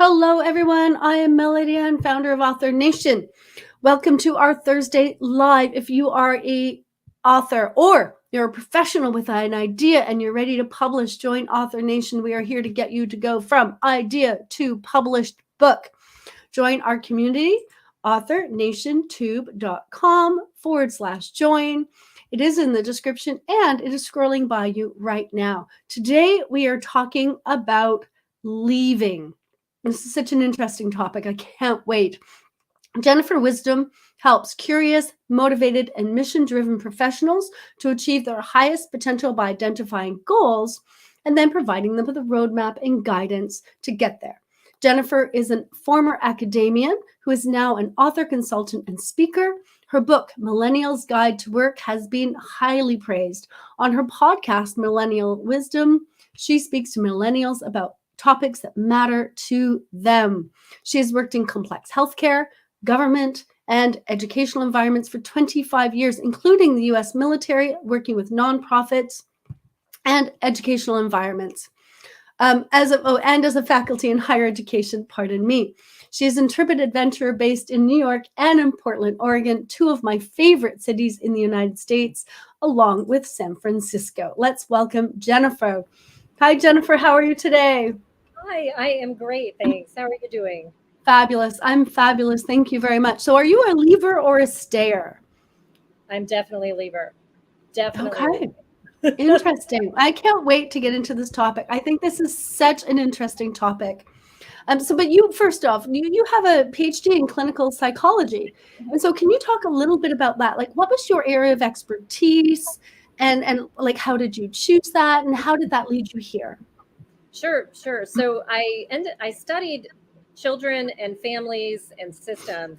Hello, everyone. I am Melody Ann, founder of Author Nation. Welcome to our Thursday Live. If you are a author or you're a professional with an idea and you're ready to publish, join Author Nation. We are here to get you to go from idea to published book. Join our community, authornationtube.com/join. It is in the description and it is scrolling by you right now. Today, we are talking about leaving. This is such an interesting topic. I can't wait. Jennifer Wisdom helps curious, motivated, and mission-driven professionals to achieve their highest potential by identifying goals and then providing them with a roadmap and guidance to get there. Jennifer is a former academician who is now an author, consultant, and speaker. Her book, Millennials Guide to Work, has been highly praised. On her podcast, Millennial Wisdom, she speaks to millennials about topics that matter to them. She has worked in complex healthcare, government, and educational environments for 25 years, including the US military, working with nonprofits and educational environments. As a faculty in higher education, pardon me. She is Intrepid Adventurer based in New York and in Portland, Oregon, two of my favorite cities in the United States, along with San Francisco. Let's welcome Jennifer. Hi, Jennifer. How are you today? Hi, I am great, thanks. How are you doing? Fabulous. I'm fabulous. Thank you very much. So are you a leaver or a stayer? I'm definitely a leaver. Definitely. Okay. Interesting. I can't wait to get into this topic. I think this is such an interesting topic. But you, first off, you have a PhD in clinical psychology. And so can you talk a little bit about that? Like, what was your area of expertise and like, how did you choose that? And how did that lead you here? Sure. So I studied children and families and systems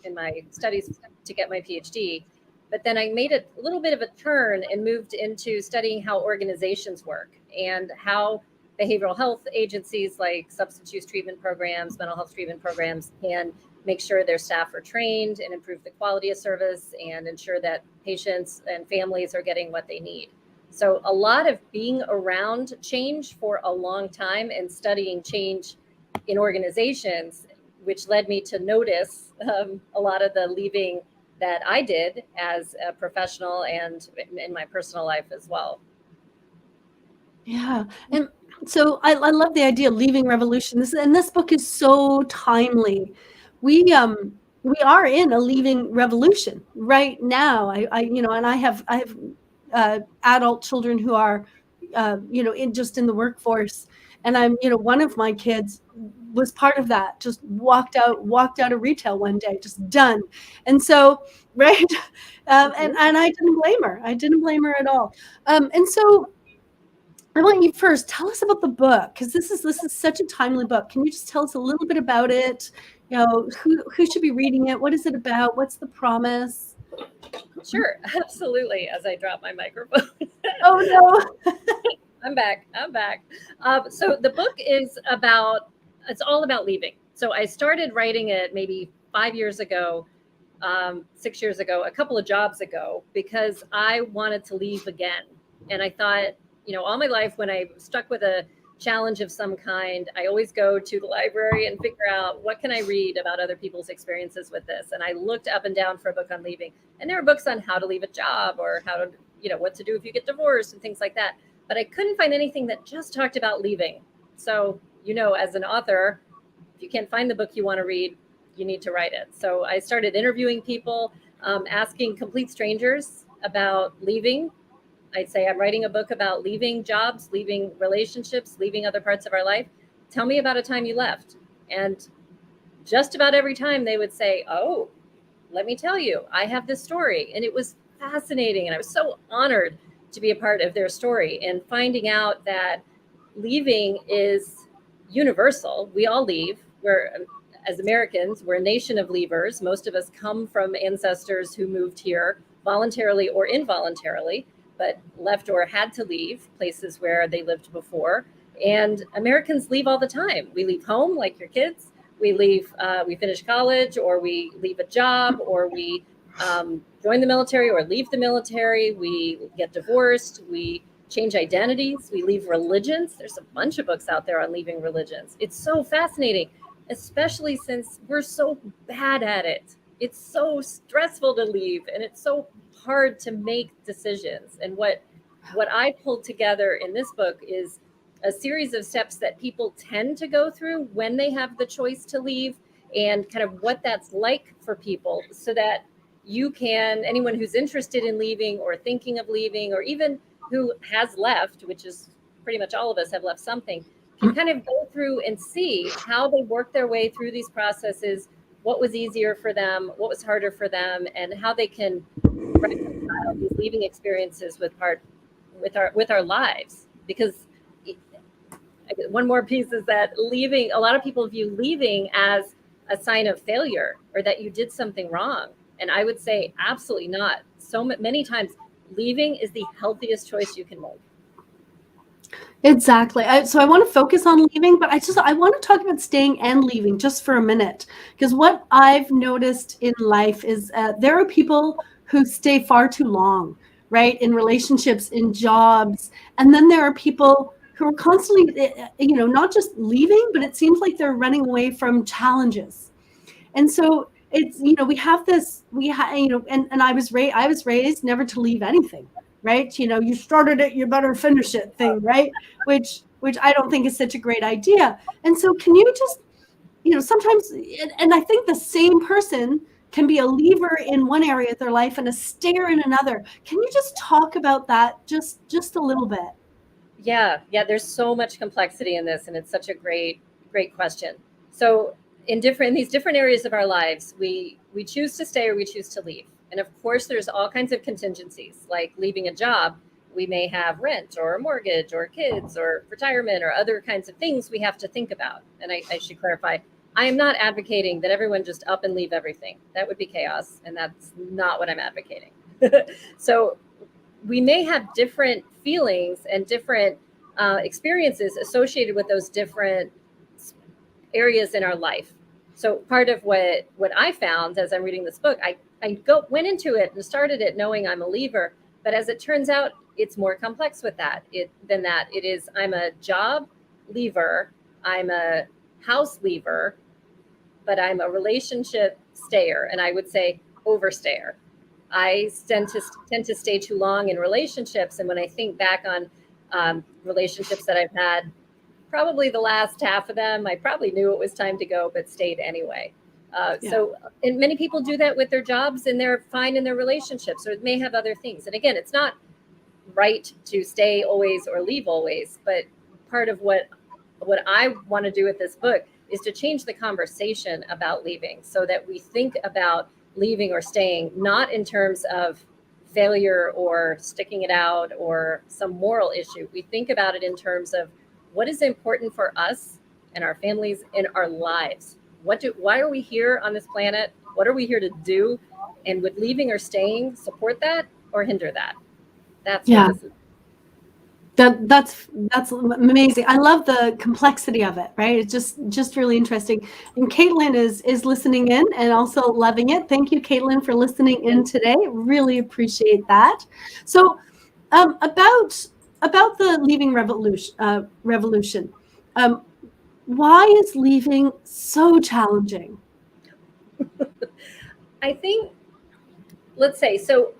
in my studies to get my PhD. But then I made a little bit of a turn and moved into studying how organizations work and how behavioral health agencies like substance use treatment programs, mental health treatment programs can make sure their staff are trained and improve the quality of service and ensure that patients and families are getting what they need. So a lot of being around change for a long time and studying change in organizations, which led me to notice a lot of the leaving that I did as a professional and in my personal life as well. Yeah. And so I love the idea of leaving revolution. This book is so timely. We are in a leaving revolution right now. And I have adult children who are in the workforce, and one of my kids was part of that. Just walked out of retail one day, just done. And so right, and I didn't blame her. I didn't blame her at all. And so I want you first tell us about the book, because this is such a timely book. Can you just tell us a little bit about it? Who should be reading it? What is it about? What's the promise? Sure, absolutely. As I drop my microphone. Oh no. I'm back. So the book is it's all about leaving. So I started writing it maybe 5 years ago, 6 years ago, a couple of jobs ago, because I wanted to leave again. And I thought, all my life when I stuck with a challenge of some kind, I always go to the library and figure out what can I read about other people's experiences with this. And I looked up and down for a book on leaving. And there were books on how to leave a job or how to, what to do if you get divorced and things like that. But I couldn't find anything that just talked about leaving. So, as an author, if you can't find the book you want to read, you need to write it. So I started interviewing people, asking complete strangers about leaving. I'd say, I'm writing a book about leaving jobs, leaving relationships, leaving other parts of our life. Tell me about a time you left. And just about every time they would say, oh, let me tell you, I have this story. And it was fascinating. And I was so honored to be a part of their story and finding out that leaving is universal. We all leave. As Americans, we're a nation of leavers. Most of us come from ancestors who moved here voluntarily or involuntarily, but left or had to leave places where they lived before. And Americans leave all the time. We leave home like your kids. We leave, we finish college, or we leave a job, or we join the military or leave the military. We get divorced. We change identities, we leave religions. There's a bunch of books out there on leaving religions. It's so fascinating, especially since we're so bad at it. It's so stressful to leave, and it's so hard to make decisions. And what I pulled together in this book is a series of steps that people tend to go through when they have the choice to leave, and kind of what that's like for people, so that you can, anyone who's interested in leaving or thinking of leaving, or even who has left, which is pretty much all of us have left something, can kind of go through and see how they work their way through these processes, what was easier for them, what was harder for them, and how they can reconcile these leaving experiences with our lives. Because one more piece is that leaving, a lot of people view leaving as a sign of failure, or that you did something wrong. And I would say absolutely not. So many times leaving is the healthiest choice you can make. Exactly. So I want to focus on leaving, but I want to talk about staying and leaving just for a minute, because what I've noticed in life is there are people who stay far too long, right, in relationships, in jobs, and then there are people who are constantly, not just leaving, but it seems like they're running away from challenges. And so it's, we have this, and I was raised never to leave anything, right? You started it, you better finish it thing, right? Which I don't think is such a great idea. And so can you just, sometimes, and I think the same person can be a leaver in one area of their life and a stayer in another. Can you just talk about that just a little bit? Yeah, there's so much complexity in this, and it's such a great question. So in these different areas of our lives, we choose to stay or we choose to leave. And of course, there's all kinds of contingencies, like leaving a job. We may have rent or a mortgage or kids or retirement or other kinds of things we have to think about. And I should clarify, I am not advocating that everyone just up and leave everything. That would be chaos, and that's not what I'm advocating. So we may have different feelings and different experiences associated with those different areas in our life. So part of what I found as I'm reading this book, I went into it and started it knowing I'm a leaver, but as it turns out, it's more complex with that. I'm a job leaver, I'm a house leaver, but I'm a relationship stayer, and I would say overstayer. I tend to stay too long in relationships, and when I think back on relationships that I've had, probably the last half of them, I probably knew it was time to go, but stayed anyway. So, and many people do that with their jobs, and they're fine in their relationships, or may have other things. And again, it's not right to stay always or leave always, but part of what I want to do with this book is to change the conversation about leaving, so that we think about leaving or staying not in terms of failure or sticking it out or some moral issue. We think about it in terms of what is important for us and our families and our lives. Why are we here on this planet? What are we here to do? And would leaving or staying support that or hinder that? That's what this is. That's amazing. I love the complexity of it, right? It's just really interesting. And Caitlin is listening in and also loving it. Thank you, Caitlin, for listening in today. Really appreciate that. So about the leaving revolution, why is leaving so challenging? I think, let's say, so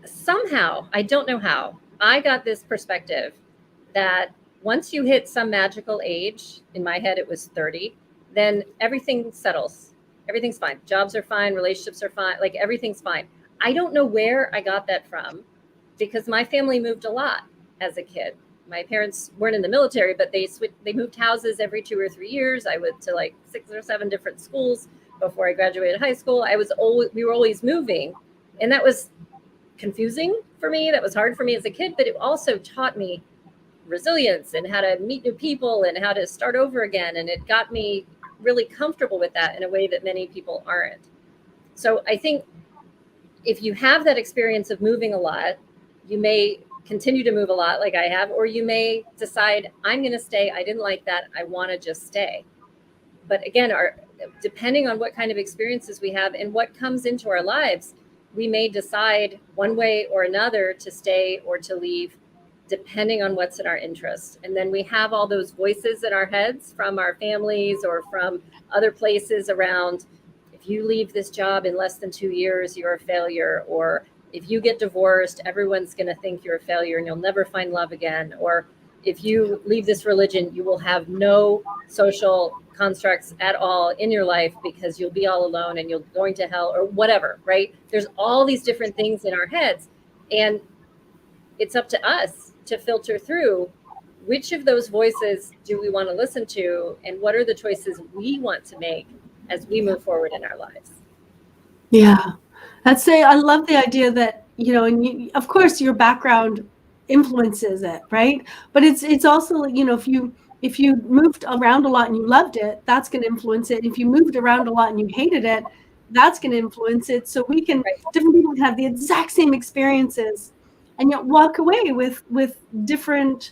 somehow, I don't know how, I got this perspective that once you hit some magical age, in my head it was 30, then everything settles. Everything's fine. Jobs are fine, relationships are fine, like everything's fine. I don't know where I got that from, because my family moved a lot as a kid. My parents weren't in the military, but they moved houses every 2 or 3 years. I went to like 6 or 7 different schools before I graduated high school. We were always moving, and that was confusing for me. That was hard for me as a kid, but it also taught me resilience and how to meet new people and how to start over again. And it got me really comfortable with that in a way that many people aren't. So I think if you have that experience of moving a lot, you may continue to move a lot like I have, or you may decide, I'm going to stay. I didn't like that. I want to just stay. But again, depending on what kind of experiences we have and what comes into our lives, we may decide one way or another to stay or to leave, depending on what's in our interest. And then we have all those voices in our heads from our families or from other places around, if you leave this job in less than 2 years, you're a failure. Or if you get divorced, everyone's going to think you're a failure and you'll never find love again. Or if you leave this religion, you will have no social constructs at all in your life because you'll be all alone and you're going to hell or whatever, right? There's all these different things in our heads. And it's up to us to filter through which of those voices do we want to listen to and what are the choices we want to make as we move forward in our lives. Yeah. I love the idea that, and of course your background influences it, right? But it's also, if you moved around a lot and you loved it, that's going to influence it. If you moved around a lot and you hated it, that's going to influence it. So different people can have the exact same experiences and yet walk away with different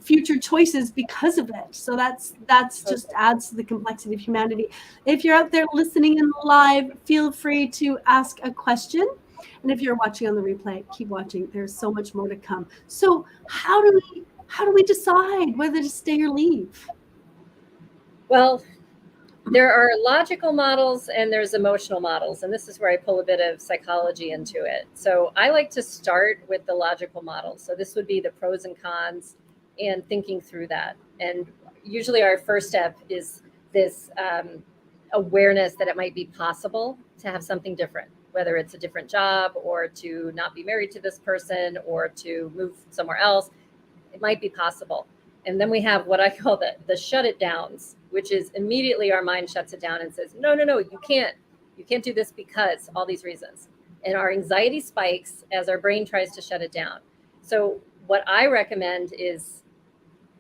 future choices because of it. So that's just adds to the complexity of humanity. If you're out there listening in live, feel free to ask a question. And if you're watching on the replay, keep watching. There's so much more to come. So how do we decide whether to stay or leave? Well, there are logical models and there's emotional models. And this is where I pull a bit of psychology into it. So I like to start with the logical model. So this would be the pros and cons and thinking through that. And usually our first step is this awareness that it might be possible to have something different, whether it's a different job or to not be married to this person or to move somewhere else. It might be possible. And then we have what I call the shut it downs, which is immediately our mind shuts it down and says, no, you can't do this because all these reasons. And our anxiety spikes as our brain tries to shut it down. So what I recommend is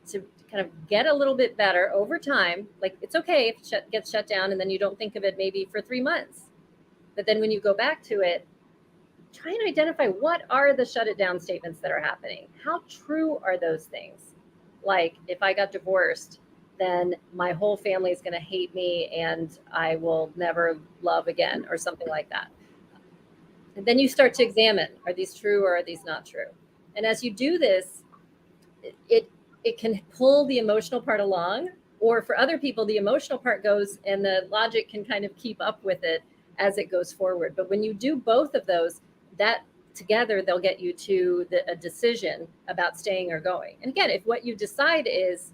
to kind of get a little bit better over time. Like it's okay if it gets shut down and then you don't think of it maybe for 3 months. But then when you go back to it, try and identify what are the shut it down statements that are happening. How true are those things? Like if I got divorced, then my whole family is going to hate me and I will never love again or something like that. And then you start to examine, are these true or are these not true? And as you do this, it can pull the emotional part along, or for other people, the emotional part goes and the logic can kind of keep up with it as it goes forward. But when you do both of those, that together, they'll get you to a decision about staying or going. And again, if what you decide is,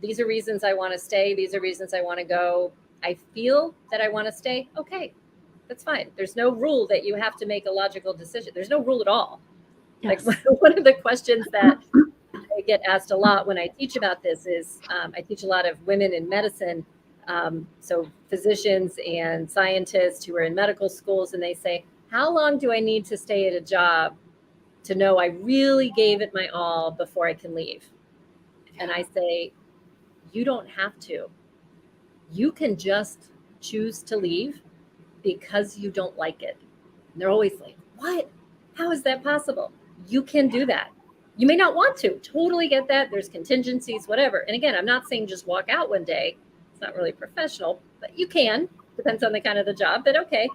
these are reasons I want to stay, these are reasons I want to go, I feel that I want to stay, okay, that's fine. There's no rule that you have to make a logical decision. There's no rule at all. Yes. Like one of the questions that I get asked a lot when I teach about this is, I teach a lot of women in medicine, so physicians and scientists who are in medical schools, and they say, how long do I need to stay at a job to know I really gave it my all before I can leave? And I say, you don't have to. You can just choose to leave because you don't like it. And they're always like, what? How is that possible? You can do that. You may not want to. Totally get that. There's contingencies, whatever. And again, I'm not saying just walk out one day. It's not really professional, but you can. Depends on the kind of the job, but okay.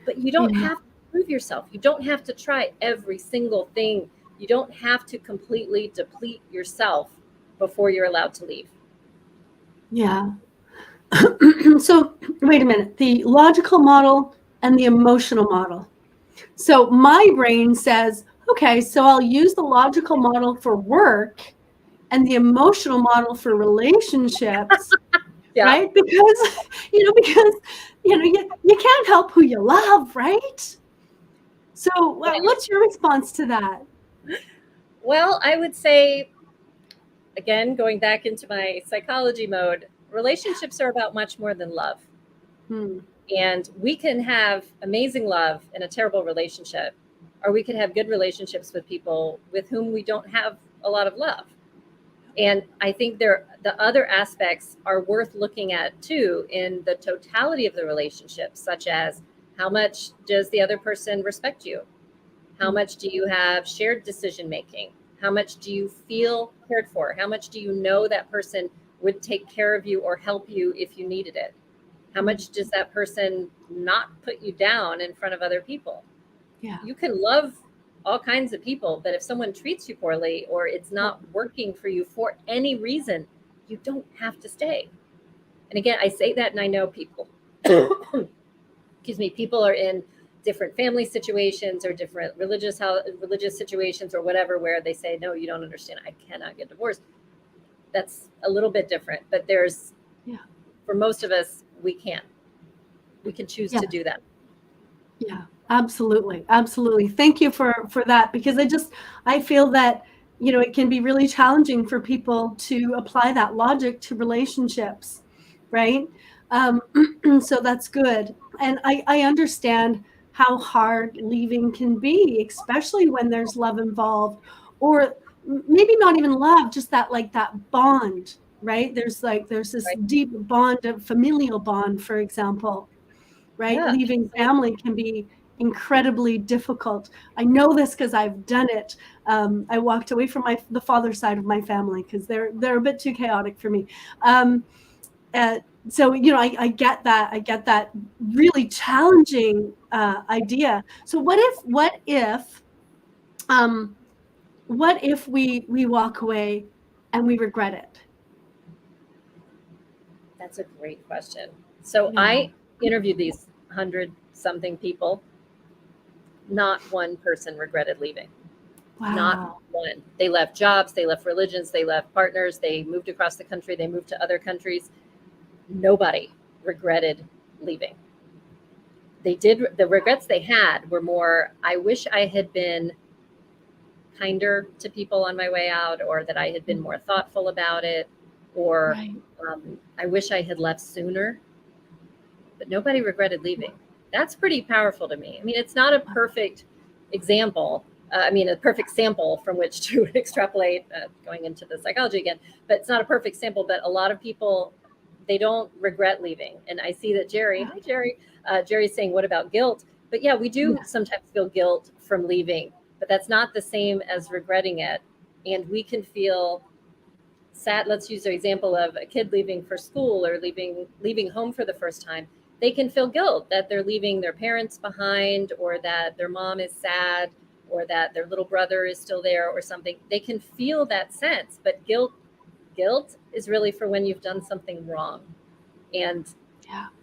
But you don't have to prove yourself. You don't have to try every single thing. You don't have to completely deplete yourself before you're allowed to leave. Yeah. So wait a minute, the logical model and the emotional model. So my brain says, okay, so I'll use the logical model for work and the emotional model for relationships. Yeah. Right? Because you can't help who you love, right? So what's your response to that? Well, I would say, again, going back into my psychology mode, relationships are about much more than love. And we can have amazing love in a terrible relationship, or we can have good relationships with people with whom we don't have a lot of love. And I think the other aspects are worth looking at too in the totality of the relationship, such as how much does the other person respect you? How much do you have shared decision making? How much do you feel cared for? How much do you know that person would take care of you or help you if you needed it? How much does that person not put you down in front of other people? Yeah. You can love all kinds of people. But if someone treats you poorly or it's not working for you for any reason, you don't have to stay. And again, I say that and I know people, excuse me, people are in different family situations or different religious situations or whatever, where they say, no, you don't understand. I cannot get divorced. That's a little bit different, but for most of us, we can choose to do that. Yeah, absolutely. Absolutely. Thank you for that, because I feel that, it can be really challenging for people to apply that logic to relationships. Right. So that's good. And I understand how hard leaving can be, especially when there's love involved, or maybe not even love, just that bond, right? There's this deep bond, of familial bond, for example, right? Yeah. Leaving family can be incredibly difficult. I know this because I've done it. I walked away from the father side of my family because they're a bit too chaotic for me. So I get that. I get that really challenging idea. So what if we walk away and we regret it? That's a great question. So I interviewed these 100-something people. Not one person regretted leaving. Wow. Not one. They left jobs, they left religions, they left partners, they moved across the country, they moved to other countries. Nobody regretted leaving. The regrets they had were more, I wish I had been kinder to people on my way out, or that I had been more thoughtful about it, or I wish I had left sooner. But nobody regretted leaving. That's pretty powerful to me. I mean, it's not a perfect example. A perfect sample from which to extrapolate, going into the psychology again, but it's not a perfect sample. But a lot of people, they don't regret leaving. And I see that Jerry's saying, what about guilt? But yeah, we do sometimes feel guilt from leaving, but that's not the same as regretting it. And we can feel sad. Let's use the example of a kid leaving for school or leaving home for the first time. They can feel guilt that they're leaving their parents behind, or that their mom is sad, or that their little brother is still there or something. They can feel that sense, but guilt is really for when you've done something wrong. And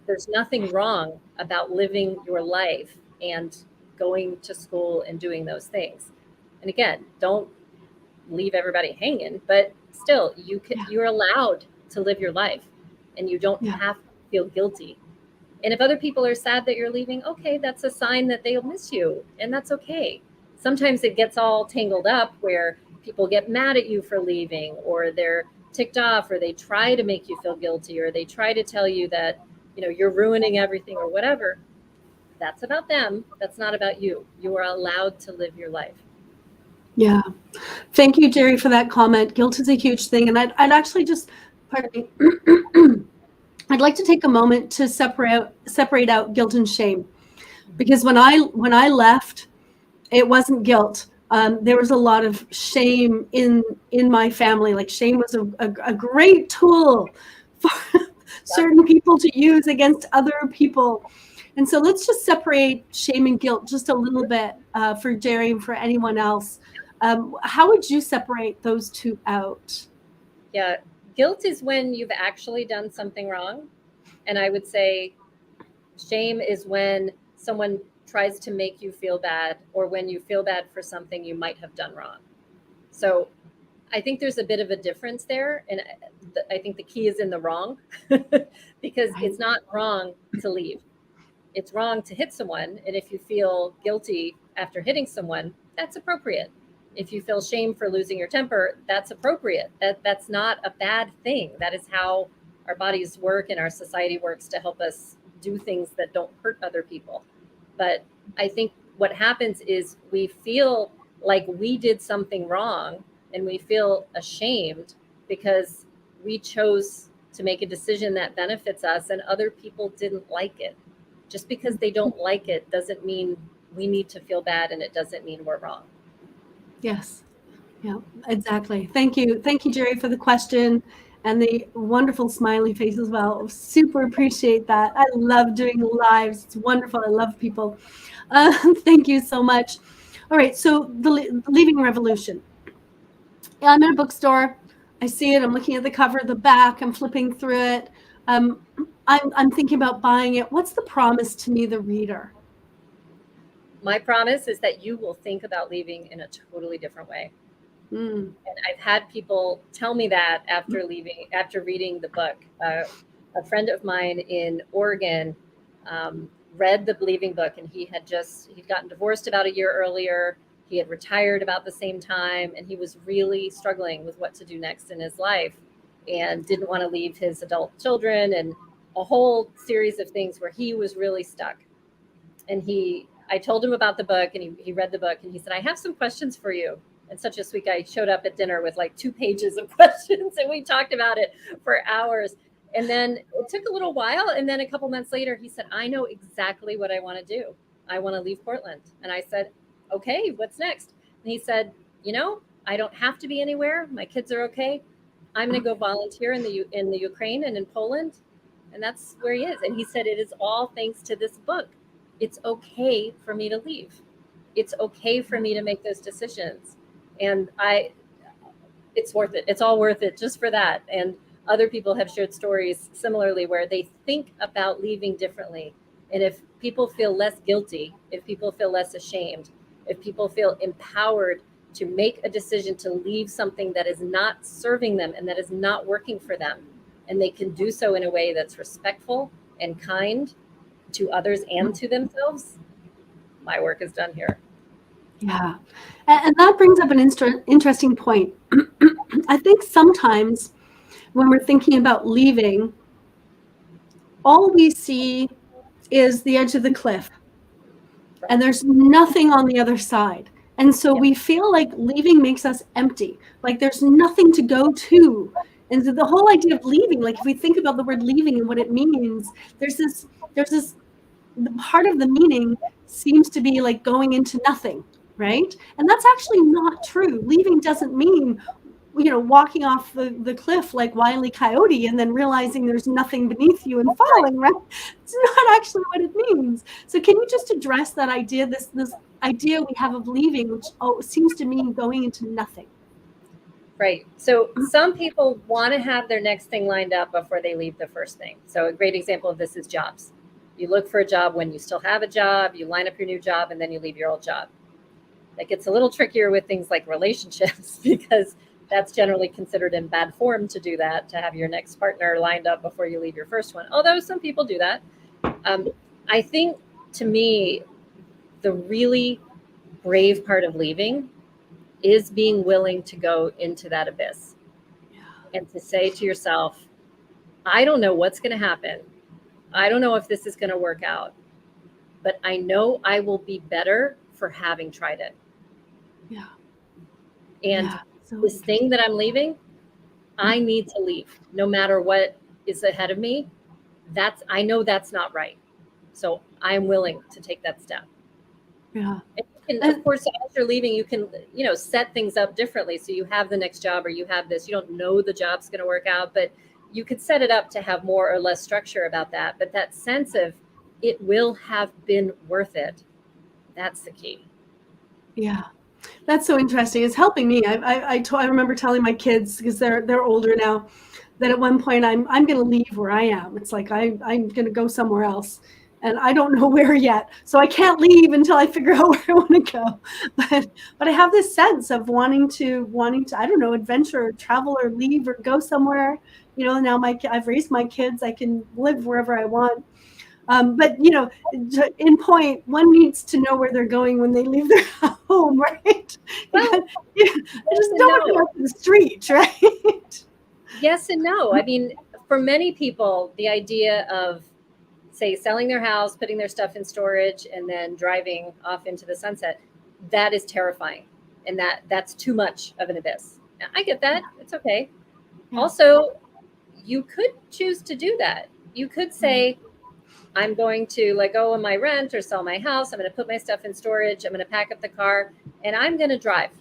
there's nothing wrong about living your life and going to school and doing those things. And again, don't leave everybody hanging, but still you're allowed to live your life, and you don't have to feel guilty. And if other people are sad that you're leaving, okay, that's a sign that they'll miss you, and that's okay. Sometimes it gets all tangled up where people get mad at you for leaving, or they're ticked off, or they try to make you feel guilty, or they try to tell you that, you're ruining everything or whatever. That's about them. That's not about you. You are allowed to live your life. Yeah. Thank you, Jerry, for that comment. Guilt is a huge thing. And I'd actually just, pardon me, I'd like to take a moment to separate out guilt and shame, because when I left, it wasn't guilt. There was a lot of shame in my family. Like, shame was a great tool for certain people to use against other people. And so let's just separate shame and guilt just a little bit for Jerry and for anyone else. How would you separate those two out? Yeah, guilt is when you've actually done something wrong. And I would say shame is when someone tries to make you feel bad, or when you feel bad for something you might have done wrong. So I think there's a bit of a difference there. And I think the key is in the wrong, because it's not wrong to leave. It's wrong to hit someone. And if you feel guilty after hitting someone, that's appropriate. If you feel shame for losing your temper, that's appropriate. That's not a bad thing. That is how our bodies work and our society works to help us do things that don't hurt other people. But I think what happens is we feel like we did something wrong, and we feel ashamed because we chose to make a decision that benefits us and other people didn't like it. Just because they don't like it doesn't mean we need to feel bad, and it doesn't mean we're wrong. Yes. Yeah, exactly. Thank you. Thank you, Jerry, for the question and the wonderful smiley face as well. Super appreciate that. I love doing lives. It's wonderful. I love people. Thank you so much. All right. So the leaving revolution. I'm in a bookstore. I see it. I'm looking at the cover, the back. I'm flipping through it. Um, I'm thinking about buying it. What's the promise to me, the reader? My promise is that you will think about leaving in a totally different way. Mm. And I've had people tell me that after reading the book. A friend of mine in Oregon read the Believing book, and he'd gotten divorced about a year earlier. He had retired about the same time, and he was really struggling with what to do next in his life, and didn't want to leave his adult children, and a whole series of things where he was really stuck. And I told him about the book, and he read the book, and he said, I have some questions for you. And such a sweet guy. He showed up at dinner with like 2 pages of questions, and we talked about it for hours. And then it took a little while, and then a couple months later he said, I know exactly what I want to do. I want to leave Portland. And I said, okay, what's next? And he said, I don't have to be anywhere. My kids are okay. I'm going to go volunteer in the Ukraine and in Poland. And that's where he is. And he said, it is all thanks to this book. It's okay for me to leave. It's okay for me to make those decisions. And it's worth it. It's all worth it just for that. And other people have shared stories similarly where they think about leaving differently. And if people feel less guilty, if people feel less ashamed, if people feel empowered to make a decision to leave something that is not serving them and that is not working for them, and they can do so in a way that's respectful and kind to others and to themselves, my work is done here. Yeah. And that brings up an interesting point. I think sometimes when we're thinking about leaving, all we see is the edge of the cliff, and there's nothing on the other side. And so we feel like leaving makes us empty, like there's nothing to go to. And so the whole idea of leaving, like if we think about the word leaving and what it means, there's this part of the meaning seems to be like going into nothing, right? And that's actually not true. Leaving doesn't mean walking off the cliff like Wile E. Coyote and then realizing there's nothing beneath you and falling, right? It's not actually what it means. So can you just address that idea, this idea we have of leaving, which seems to mean going into nothing? Right. So some people want to have their next thing lined up before they leave the first thing. So a great example of this is jobs. You look for a job when you still have a job, you line up your new job, and then you leave your old job. That gets a little trickier with things like relationships because that's generally considered in bad form to do that, to have your next partner lined up before you leave your first one. Although some people do that. I think, to me, the really brave part of leaving is being willing to go into that abyss and to say to yourself, I don't know what's going to happen. I don't know if this is going to work out, but I know I will be better for having tried it. Yeah. And this thing that I'm leaving, I need to leave no matter what is ahead of me. I know that's not right. So I'm willing to take that step. Yeah. And of course, as you're leaving, you can, set things up differently. So you have the next job, or you have this, you don't know the job's going to work out, but you could set it up to have more or less structure about that. But that sense of it will have been worth it, that's the key. Yeah. That's so interesting. It's helping me. I remember telling my kids, because they're older now, that at one point I'm going to leave where I am. It's like I'm going to go somewhere else, and I don't know where yet. So I can't leave until I figure out where I want to go. But I have this sense of wanting to I don't know, adventure, or travel, or leave, or go somewhere. Now I've raised my kids. I can live wherever I want. But in point, one needs to know where they're going when they leave their home, right? Well, I just don't want to go to the street, right? Yes and no. I mean, for many people, the idea of, say, selling their house, putting their stuff in storage, and then driving off into the sunset, that is terrifying, and that's too much of an abyss. I get that. It's okay. Yeah. Also, you could choose to do that. You could say, I'm going to let go of my rent or sell my house. I'm going to put my stuff in storage. I'm going to pack up the car, and I'm going to drive,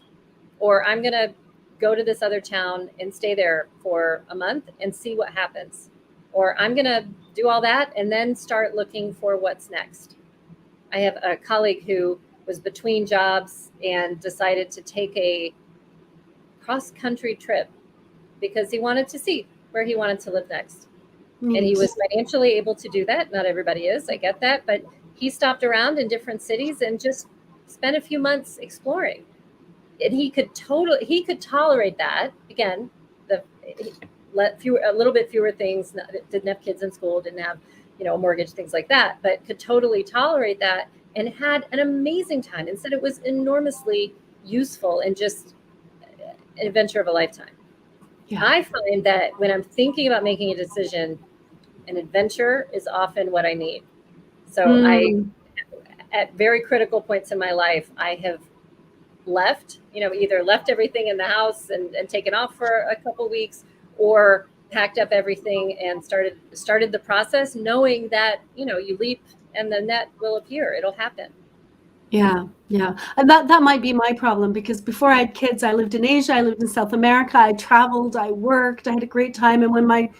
or I'm going to go to this other town and stay there for a month and see what happens. Or I'm going to do all that and then start looking for what's next. I have a colleague who was between jobs and decided to take a cross-country trip because he wanted to see where he wanted to live next. And he was financially able to do that. Not everybody is, I get that, but he stopped around in different cities and just spent a few months exploring. And he could tolerate that. Again, a little bit fewer things, didn't have kids in school, didn't have, a mortgage, things like that, but could totally tolerate that and had an amazing time and said it was enormously useful and just an adventure of a lifetime. Yeah. I find that when I'm thinking about making a decision, an adventure is often what I need. So at very critical points in my life, I have left, either left everything in the house and taken off for a couple weeks, or packed up everything and started the process knowing that, you leap and the net will appear. It'll happen. Yeah. And that might be my problem, because before I had kids, I lived in Asia, I lived in South America, I traveled, I worked, I had a great time. And when my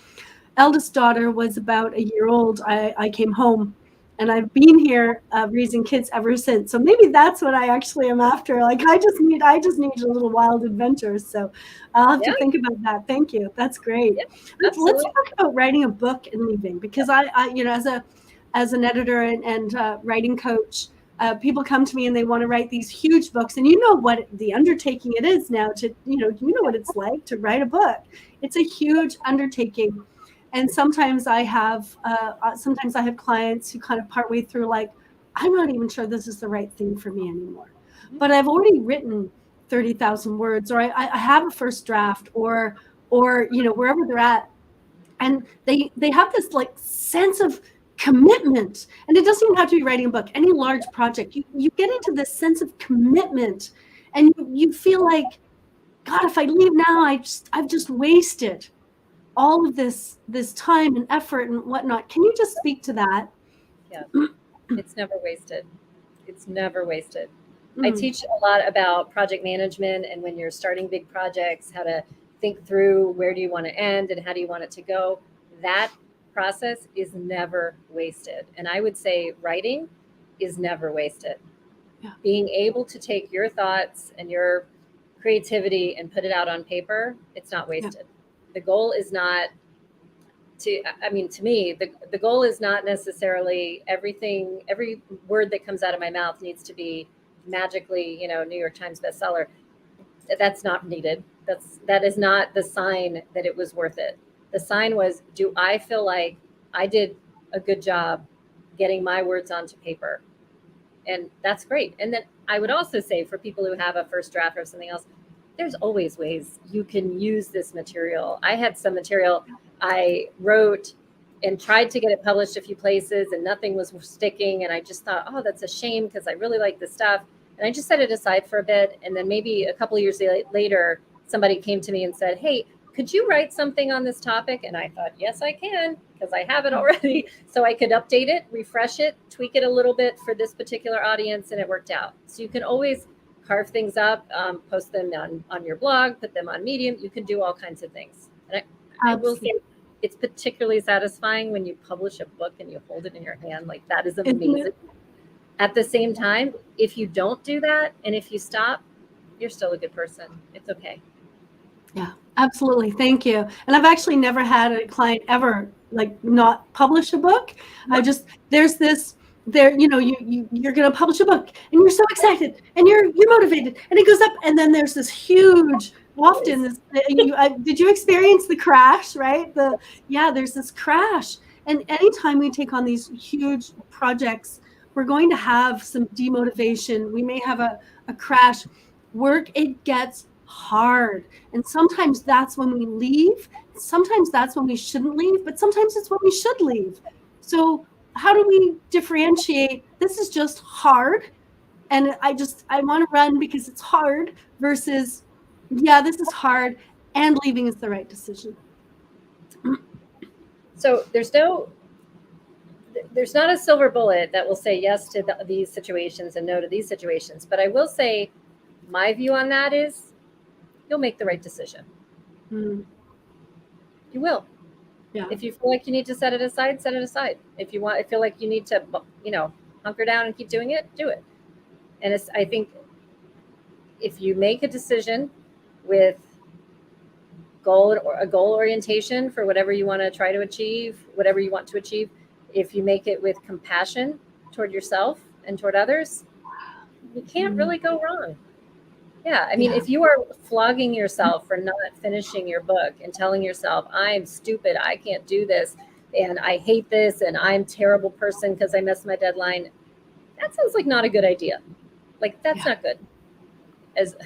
eldest daughter was about a year old, I came home, and I've been here raising kids ever since. So maybe that's what I actually am after. Like, I just need a little wild adventure. So I'll have to think about that. Thank you. That's great. Yeah, let's talk about writing a book and leaving, because I as an editor and writing coach, people come to me and they want to write these huge books, and what the undertaking it is now to, what it's like to write a book. It's a huge undertaking. And sometimes I have clients who kind of partway through, like, I'm not even sure this is the right thing for me anymore, but I've already written 30,000 words, or I have a first draft, or wherever they're at, and they have this like sense of commitment. And it doesn't even have to be writing a book, any large project. You get into this sense of commitment, and you feel like, God, if I leave now, I've just wasted all of this time and effort and whatnot. Can you just speak to that? Yeah, it's never wasted. It's never wasted. I teach a lot about project management, and when you're starting big projects, how to think through where do you want to end and how do you want it to go. That process is never wasted. And I would say writing is never wasted. Yeah. Being able to take your thoughts and your creativity and put it out on paper, it's not wasted. Yeah. The goal is not to me, the goal is not necessarily every word that comes out of my mouth needs to be magically, New York Times bestseller. That's not needed. That is not the sign that it was worth it. The sign was, do I feel like I did a good job getting my words onto paper? And that's great. And then I would also say, for people who have a first draft or something else, there's always ways you can use this material. I had some material I wrote and tried to get it published a few places, and nothing was sticking. And I just thought, oh, that's a shame, because I really like this stuff. And I just set it aside for a bit. And then maybe a couple of years later, somebody came to me and said, hey, could you write something on this topic? And I thought, yes, I can, because I have it already. So I could update it, refresh it, tweak it a little bit for this particular audience, and it worked out. So you can always carve things up, post them on your blog, put them on Medium. You can do all kinds of things. And I will say, it's particularly satisfying when you publish a book and you hold it in your hand. Like, that is amazing. At the same time, if you don't do that, and if you stop, you're still a good person. It's okay. Yeah, absolutely. Thank you. And I've actually never had a client ever not publish a book. There's this, you're going to publish a book, and you're so excited, and you're motivated, and it goes up, and then there's this huge, often this, did you experience the crash, right? There's this crash. And anytime we take on these huge projects, we're going to have some demotivation. We may have a crash. It gets hard. And sometimes that's when we leave. Sometimes that's when we shouldn't leave, but sometimes it's when we should leave. So how do we differentiate? This is just hard, and I want to run because it's hard, versus, this is hard, and leaving is the right decision. So there's not a silver bullet that will say yes to these situations and no to these situations. But I will say, my view on that is, you'll make the right decision. You will. Yeah. If you feel like you need to set it aside, set it aside. If you feel like you need to, hunker down and keep doing it, do it. And I think if you make a decision with a goal orientation for whatever you want to try to achieve, whatever you want to achieve, if you make it with compassion toward yourself and toward others, you can't really go wrong. Yeah. I mean, if you are flogging yourself for not finishing your book and telling yourself, I'm stupid, I can't do this, and I hate this, and I'm a terrible person because I missed my deadline, that sounds like not a good idea. Like, that's not good. As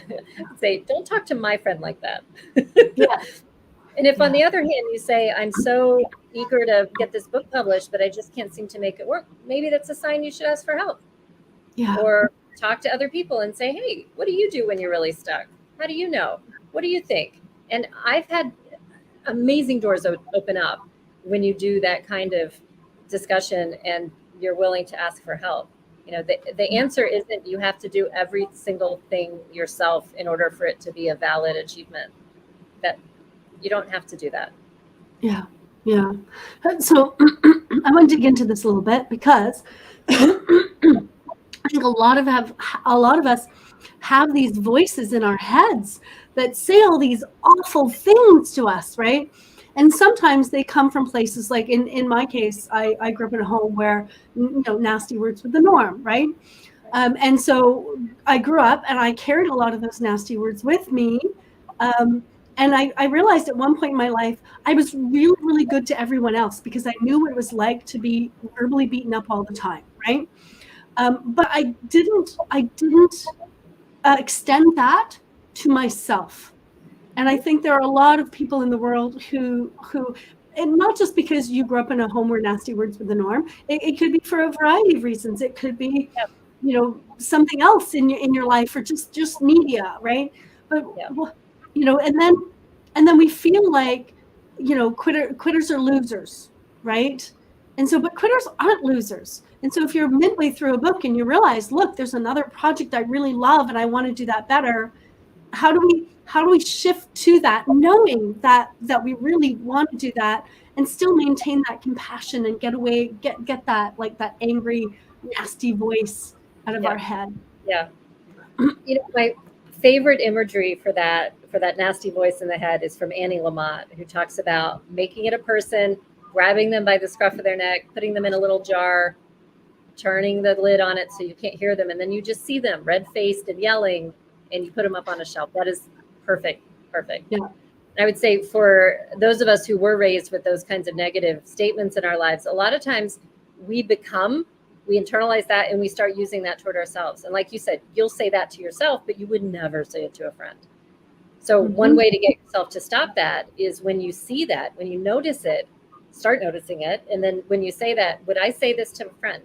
say, don't talk to my friend like that. And if on the other hand, you say, I'm so eager to get this book published, but I just can't seem to make it work, maybe that's a sign you should ask for help. Or talk to other people and say, hey, what do you do when you're really stuck? How do you know? What do you think? And I've had amazing doors open up when you do that kind of discussion and you're willing to ask for help. You know, the answer isn't you have to do every single thing yourself in order for it to be a valid achievement. That you don't have to do that. Yeah. So I want to dig into this a little bit because I think a lot of us have these voices in our heads that say all these awful things to us, right? And sometimes they come from places like in my case, I grew up in a home where nasty words were the norm, right? And so I grew up and I carried a lot of those nasty words with me. And I realized at one point in my life, I was really, really good to everyone else because I knew what it was like to be verbally beaten up all the time, right? But I didn't extend that to myself. And I think there are a lot of people in the world who, and not just because you grew up in a home where nasty words were the norm, it could be for a variety of reasons. It could be, something else in your life, or just media, right? But and then we feel like, quitters are losers, right? And so, but quitters aren't losers. And so if you're midway through a book and you realize, look, there's another project I really love and I want to do that better, how do we shift to that, knowing that we really want to do that and still maintain that compassion and get that, like, that angry, nasty voice out of our head? Yeah. My favorite imagery for that nasty voice in the head is from Annie Lamott, who talks about making it a person, grabbing them by the scruff of their neck, putting them in a little jar, turning the lid on it so you can't hear them, and then you just see them red-faced and yelling, and you put them up on a shelf. That is perfect. Yeah. I would say for those of us who were raised with those kinds of negative statements in our lives, a lot of times we internalize that and we start using that toward ourselves. And like you said, you'll say that to yourself, but you would never say it to a friend. So one way to get yourself to stop that is when you see that, when you notice it, start noticing it. And then when you say that, would I say this to a friend?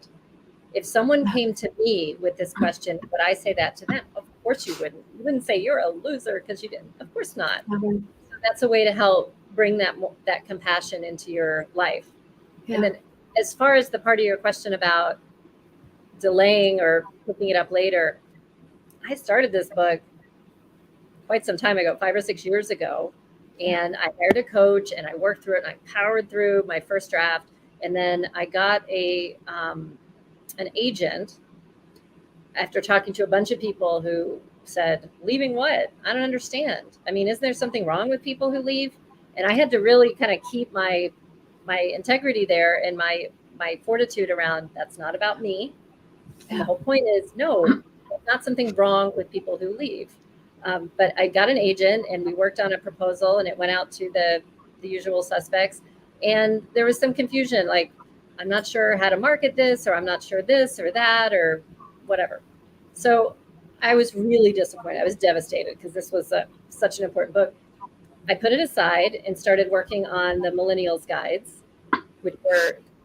If someone came to me with this question, would I say that to them? Of course you wouldn't. You wouldn't say you're a loser because you didn't. Of course not. So that's a way to help bring that compassion into your life. Yeah. And then as far as the part of your question about delaying or picking it up later, I started this book quite some time ago, 5 or 6 years ago. And I hired a coach and I worked through it and I powered through my first draft. And then I got an agent after talking to a bunch of people who said, leaving what? I don't understand. I mean, isn't there something wrong with people who leave? And I had to really kind of keep my integrity there and my fortitude around, that's not about me. And the whole point is, no, there's not something wrong with people who leave. But I got an agent and we worked on a proposal and it went out to the usual suspects. And there was some confusion, like, I'm not sure how to market this, or I'm not sure this or that or whatever. So I was really disappointed. I was devastated because this was such an important book. I put it aside and started working on the Millennials Guides, which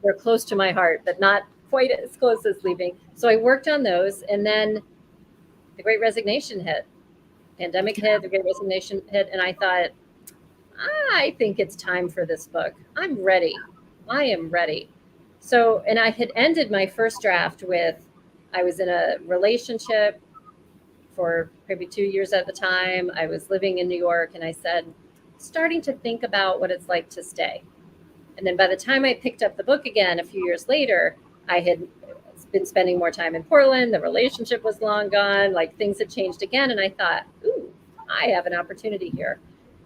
were close to my heart, but not quite as close as Leaving. So I worked on those, and then the Great Resignation hit. Pandemic hit, the Great Resignation hit, and I thought, I think it's time for this book. I'm ready. I am ready. So, and I had ended my first draft with, I was in a relationship for maybe 2 years at the time. I was living in New York, and I said, starting to think about what it's like to stay. And then by the time I picked up the book again a few years later, I had been spending more time in Portland. The relationship was long gone. Like things had changed again. And I thought, ooh, I have an opportunity here.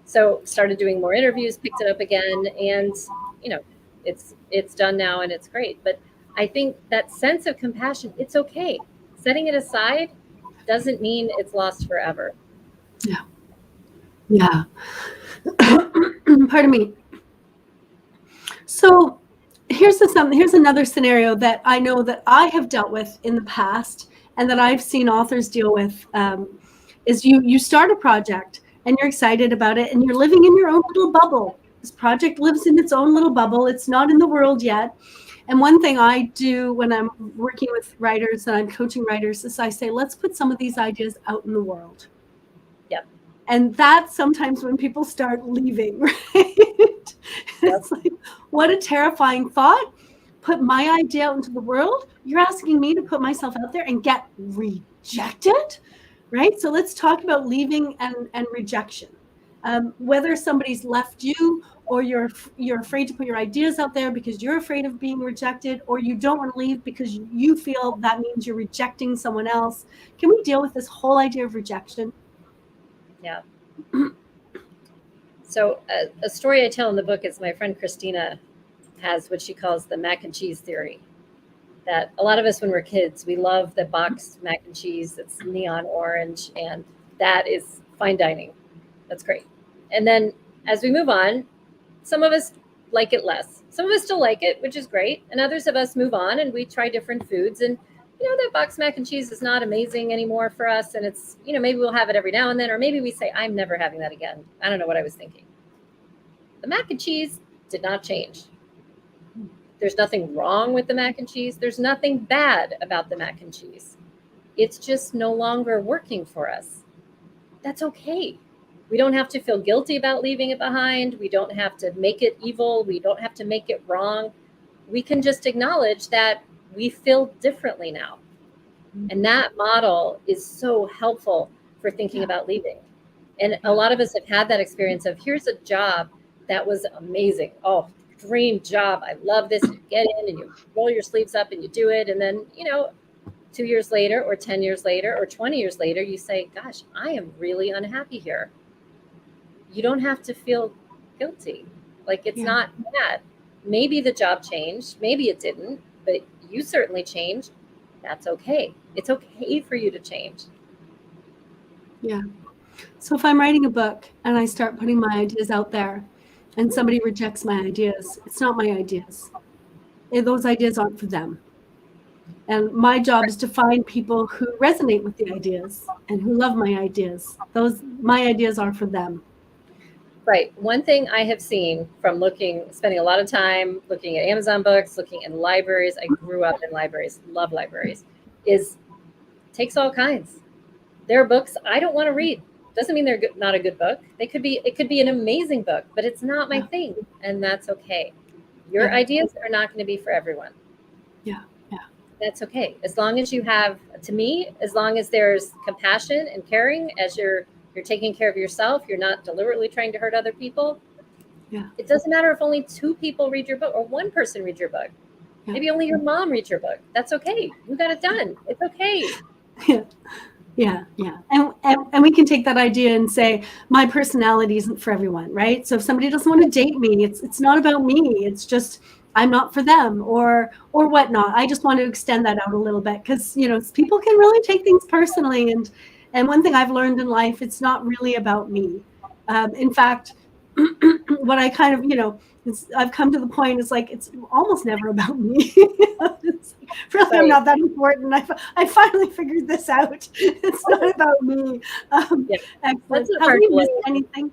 So started doing more interviews, picked it up again. And, you know, it's done now and it's great. But I think that sense of compassion, it's okay. Setting it aside doesn't mean it's lost forever. Yeah. Yeah. Pardon me. So here's another scenario that I know that I have dealt with in the past and that I've seen authors deal with, is you start a project and you're excited about it and you're living in your own little bubble. This project lives in its own little bubble. It's not in the world yet. And one thing I do when I'm working with writers and I'm coaching writers is I say, let's put some of these ideas out in the world. Yep. And that's sometimes when people start leaving, right? It's like, what a terrifying thought. Put my idea out into the world. You're asking me to put myself out there and get rejected, right? So let's talk about leaving and rejection. Whether somebody's left you or you're afraid to put your ideas out there because you're afraid of being rejected, or you don't want to leave because you feel that means you're rejecting someone else. Can we deal with this whole idea of rejection? Yeah. So a story I tell in the book is my friend Christina has what she calls the mac and cheese theory. That a lot of us, when we're kids, we love the boxed mac and cheese that's neon orange, and that is fine dining. That's great. And then as we move on, some of us like it less. Some of us still like it, which is great. And others of us move on and we try different foods. And, you know, that boxed mac and cheese is not amazing anymore for us. And it's, you know, maybe we'll have it every now and then, or maybe we say, I'm never having that again. I don't know what I was thinking. The mac and cheese did not change. There's nothing wrong with the mac and cheese. There's nothing bad about the mac and cheese. It's just no longer working for us. That's okay. We don't have to feel guilty about leaving it behind. We don't have to make it evil. We don't have to make it wrong. We can just acknowledge that we feel differently now. And that model is so helpful for thinking about leaving. And a lot of us have had that experience of, here's a job that was amazing. Oh, dream job. I love this. You get in and you roll your sleeves up and you do it. And then, you know, 2 years later or 10 years later or 20 years later, you say, gosh, I am really unhappy here. You don't have to feel guilty. Like it's not bad. Maybe the job changed. Maybe it didn't, but you certainly changed. That's okay. It's okay for you to change. Yeah. So if I'm writing a book and I start putting my ideas out there and somebody rejects my ideas, it's not my ideas. Those ideas aren't for them. And my job is to find people who resonate with the ideas and who love my ideas. My ideas are for them. Right. One thing I have seen from spending a lot of time looking at Amazon books, looking in libraries, I grew up in libraries, love libraries, is takes all kinds. There are books I don't want to read. Doesn't mean they're not a good book. It could be an amazing book, but it's not my thing. And that's okay. Your ideas are not going to be for everyone. Yeah. Yeah. That's okay. As long as you have, to me, as long as there's compassion and caring as you're taking care of yourself, you're not deliberately trying to hurt other people. Yeah. It doesn't matter if only 2 people read your book or 1 person reads your book. Yeah. Maybe only your mom reads your book. That's okay. You got it done. It's okay. Yeah. Yeah. Yeah. And we can take that idea and say, my personality isn't for everyone, right? So if somebody doesn't want to date me, it's not about me. It's just, I'm not for them or whatnot. I just want to extend that out a little bit because, you know, people can really take things personally. And one thing I've learned in life, it's not really about me. In fact, what I kind of, you know, I've come to the point, it's like, it's almost never about me. Really, I'm not that important. I finally figured this out. It's not about me. Excellent. Have we missed anything?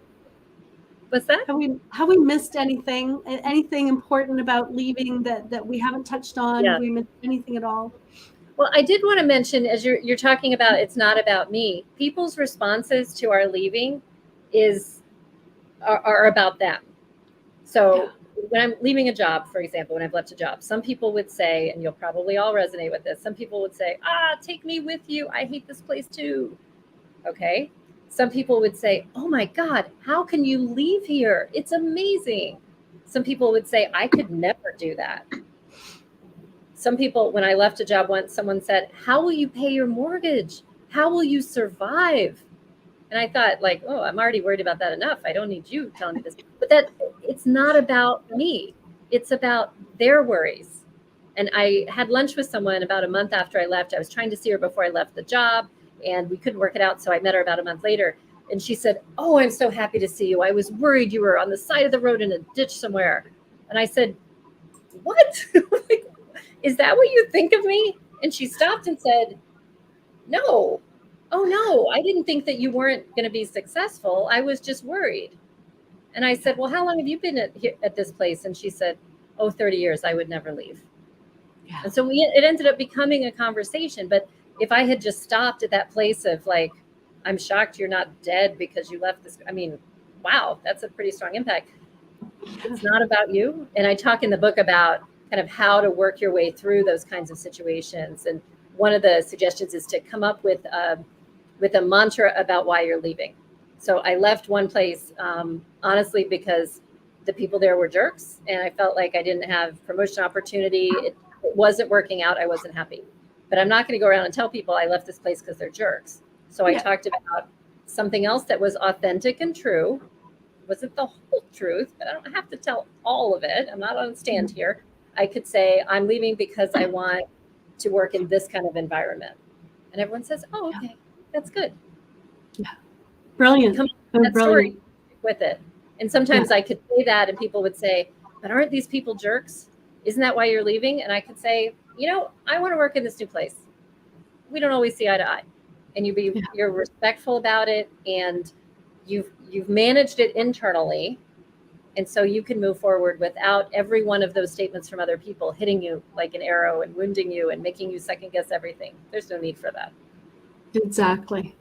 What's that? Have we missed anything? Anything important about leaving that we haven't touched on? Yeah. Have we missed anything at all? Well, I did want to mention, as you're talking about, it's not about me. People's responses to our leaving are about them. So when I'm leaving a job, for example, when I've left a job, some people would say, and you'll probably all resonate with this, some people would say, take me with you. I hate this place too. Okay. Some people would say, oh my God, how can you leave here? It's amazing. Some people would say, I could never do that. some people, when I left a job once, someone said, "How will you pay your mortgage? How will you survive?" And I thought, like, oh, I'm already worried about that enough. I don't need you telling me this. But that it's not about me. It's about their worries. And I had lunch with someone about a month after I left. I was trying to see her before I left the job, and we couldn't work it out. So I met her about a month later. And she said, "Oh, I'm so happy to see you. I was worried you were on the side of the road in a ditch somewhere." And I said, "What? Like, is that what you think of me?" And she stopped and said, "No. Oh, no, I didn't think that you weren't going to be successful. I was just worried." And I said, "Well, how long have you been at this place?" And she said, "Oh, 30 years. I would never leave." Yeah. And so it ended up becoming a conversation. But if I had just stopped at that place of like, "I'm shocked you're not dead because you left this." I mean, wow, that's a pretty strong impact. It's not about you. And I talk in the book about kind of how to work your way through those kinds of situations. And one of the suggestions is to come up with a mantra about why you're leaving. So I left one place, honestly, because the people there were jerks, and I felt like I didn't have promotion opportunity. It wasn't working out. I wasn't happy. But I'm not going to go around and tell people I left this place because they're jerks. So I talked about something else that was authentic and true. It wasn't the whole truth, but I don't have to tell all of it. I'm not on stand here. I could say, "I'm leaving because I want to work in this kind of environment." And everyone says, "Oh, okay, that's good." Brilliant. Come Oh, that brilliant. story with it. And sometimes I could say that and people would say, "But aren't these people jerks? Isn't that why you're leaving?" And I could say, "I want to work in this new place. We don't always see eye to eye." And you're respectful about it, and you've managed it internally. And so you can move forward without every one of those statements from other people hitting you like an arrow and wounding you and making you second guess everything. There's no need for that. Exactly.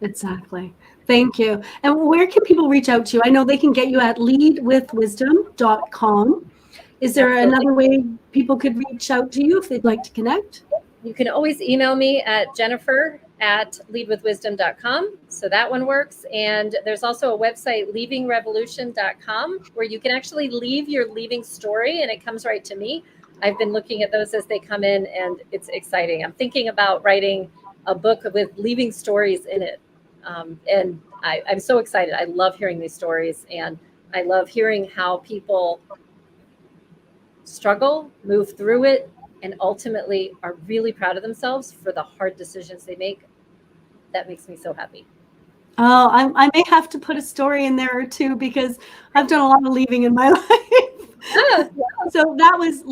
Thank you. And where can people reach out to you? I know they can get you at leadwithwisdom.com. Is there another way people could reach out to you if they'd like to connect? You can always email me at jennifer@leadwithwisdom.com. So that one works. And there's also a website, leavingrevolution.com, where you can actually leave your leaving story and it comes right to me. I've been looking at those as they come in, and it's exciting. I'm thinking about writing a book with leaving stories in it. And I'm so excited. I love hearing these stories, and I love hearing how people struggle, move through it, and ultimately are really proud of themselves for the hard decisions they make. That makes me so happy. Oh, I may have to put a story in there or two because I've done a lot of leaving in my life. So that was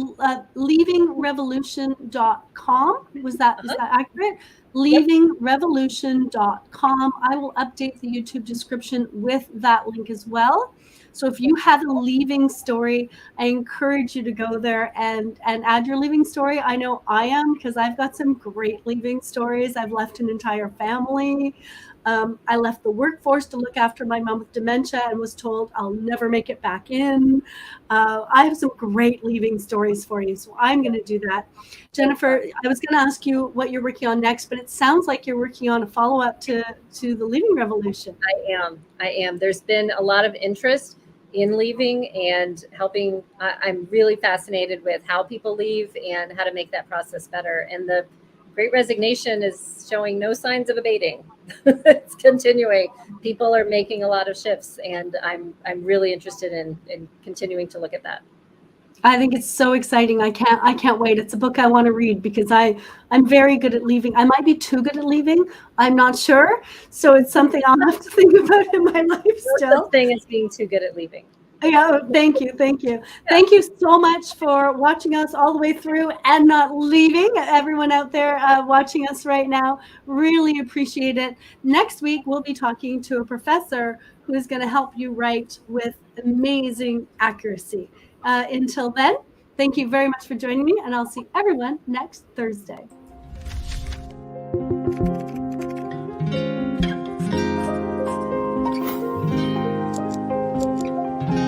leavingrevolution.com. Is that accurate? Leavingrevolution.com. I will update the YouTube description with that link as well. So if you have a leaving story, I encourage you to go there and add your leaving story. I know I am, because I've got some great leaving stories. I've left an entire family. I left the workforce to look after my mom with dementia and was told I'll never make it back in. I have some great leaving stories for you, so I'm going to do that. Jennifer, I was going to ask you what you're working on next, but it sounds like you're working on a follow-up to the Leaving Revolution. I am. There's been a lot of interest in leaving and helping. I'm really fascinated with how people leave and how to make that process better. And the Great Resignation is showing no signs of abating. It's continuing. People are making a lot of shifts, and I'm really interested in continuing to look at that. I think it's so exciting. I can't wait. It's a book I want to read because I'm very good at leaving. I might be too good at leaving. I'm not sure. So it's something I'll have to think about in my life still. No such thing as being too good at leaving. Yeah, thank you. Thank you so much for watching us all the way through and not leaving. Everyone out there watching us right now, really appreciate it. Next week, we'll be talking to a professor who is going to help you write with amazing accuracy. Until then, thank you very much for joining me, and I'll see everyone next Thursday.